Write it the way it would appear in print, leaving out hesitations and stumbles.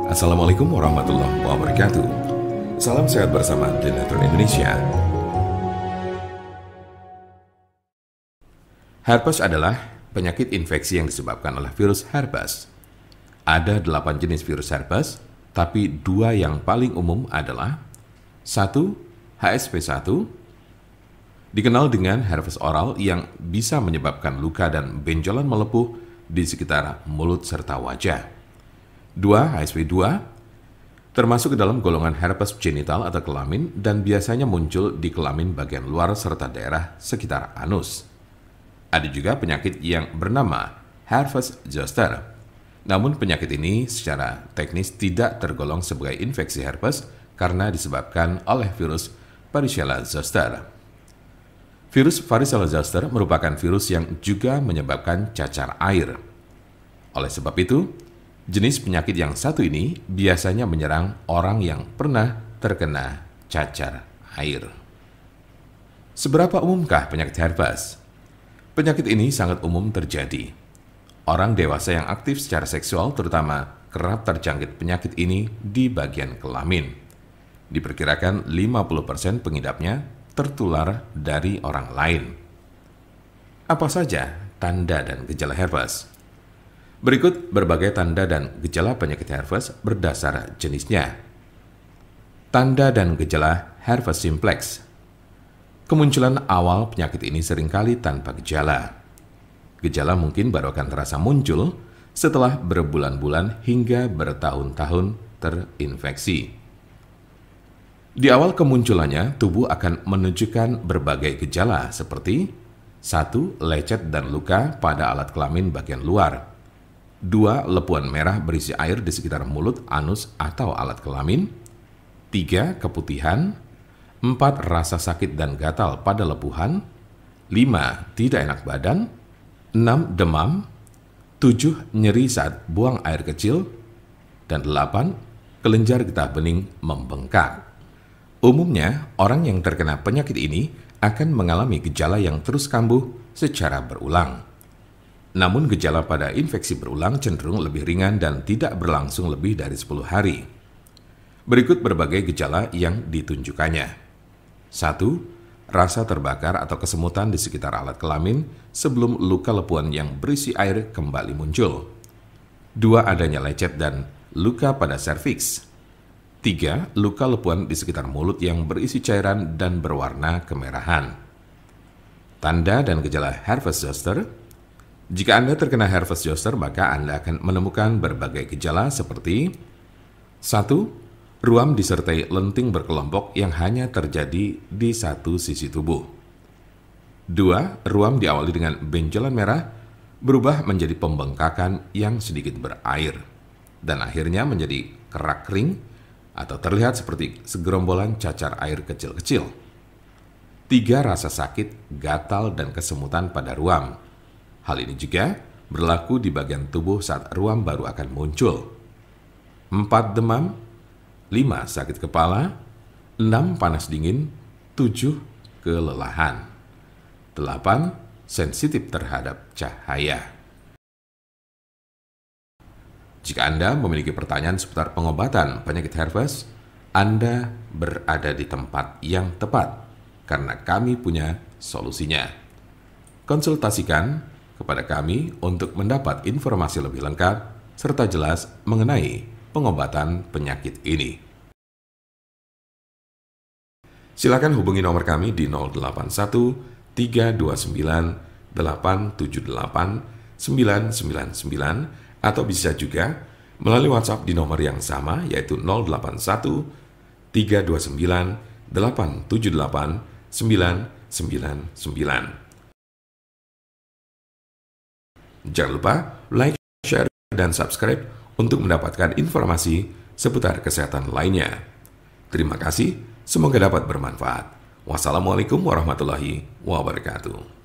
Assalamualaikum warahmatullahi wabarakatuh. Salam sehat bersama Dinatron Indonesia. Herpes adalah penyakit infeksi yang disebabkan oleh virus herpes. Ada 8 jenis virus herpes, tapi 2 yang paling umum adalah 1. HSV1, dikenal dengan herpes oral yang bisa menyebabkan luka dan benjolan melepuh di sekitar mulut serta wajah. 2. HSV2, termasuk ke dalam golongan herpes genital atau kelamin dan biasanya muncul di kelamin bagian luar serta daerah sekitar anus. Ada juga penyakit yang bernama herpes zoster. Namun penyakit ini secara teknis tidak tergolong sebagai infeksi herpes karena disebabkan oleh virus Varicella zoster. Virus Varicella zoster merupakan virus yang juga menyebabkan cacar air. Oleh sebab itu, jenis penyakit yang satu ini biasanya menyerang orang yang pernah terkena cacar air. Seberapa umumkah penyakit herpes? Penyakit ini sangat umum terjadi. Orang dewasa yang aktif secara seksual terutama kerap terjangkit penyakit ini di bagian kelamin. Diperkirakan 50% pengidapnya tertular dari orang lain. Apa saja tanda dan gejala herpes? Berikut berbagai tanda dan gejala penyakit herpes berdasar jenisnya. Tanda dan gejala herpes simplex. Kemunculan awal penyakit ini seringkali tanpa gejala. Gejala mungkin baru akan terasa muncul setelah berbulan-bulan hingga bertahun-tahun terinfeksi. Di awal kemunculannya, tubuh akan menunjukkan berbagai gejala seperti 1. Lecet dan luka pada alat kelamin bagian luar. 2. Lepuan merah berisi air di sekitar mulut, anus, atau alat kelamin. 3. Keputihan. 4. Rasa sakit dan gatal pada lepuhan. 5. Tidak enak badan. 6. Demam. 7. Nyeri saat buang air kecil. Dan 8. Kelenjar getah bening membengkak. Umumnya, orang yang terkena penyakit ini akan mengalami gejala yang terus kambuh secara berulang. Namun gejala pada infeksi berulang cenderung lebih ringan dan tidak berlangsung lebih dari 10 hari. Berikut berbagai gejala yang ditunjukkannya. 1. Rasa terbakar atau kesemutan di sekitar alat kelamin sebelum luka lepuan yang berisi air kembali muncul. 2. Adanya lecet dan luka pada serviks. 3. Luka lepuan di sekitar mulut yang berisi cairan dan berwarna kemerahan. Tanda dan gejala herpes zoster. Jika Anda terkena herpes zoster, maka Anda akan menemukan berbagai gejala seperti 1. Ruam disertai lenting berkelompok yang hanya terjadi di satu sisi tubuh. 2. Ruam diawali dengan benjolan merah berubah menjadi pembengkakan yang sedikit berair dan akhirnya menjadi kerak kering atau terlihat seperti segerombolan cacar air kecil-kecil. 3. Rasa sakit, gatal, dan kesemutan pada ruam. Hal ini juga berlaku di bagian tubuh saat ruam baru akan muncul. 4. Demam. 5. Sakit kepala. 6. Panas dingin. 7. Kelelahan. 8. Sensitif terhadap cahaya. Jika Anda memiliki pertanyaan seputar pengobatan penyakit herpes, Anda berada di tempat yang tepat karena kami punya solusinya. Konsultasikan kepada kami untuk mendapat informasi lebih lengkap serta jelas mengenai pengobatan penyakit ini. Silakan hubungi nomor kami di 081 329 878 999 atau bisa juga melalui WhatsApp di nomor yang sama yaitu 081 329 878 999. Jangan lupa like, share, dan subscribe untuk mendapatkan informasi seputar kesehatan lainnya. Terima kasih, semoga dapat bermanfaat. Wassalamualaikum warahmatullahi wabarakatuh.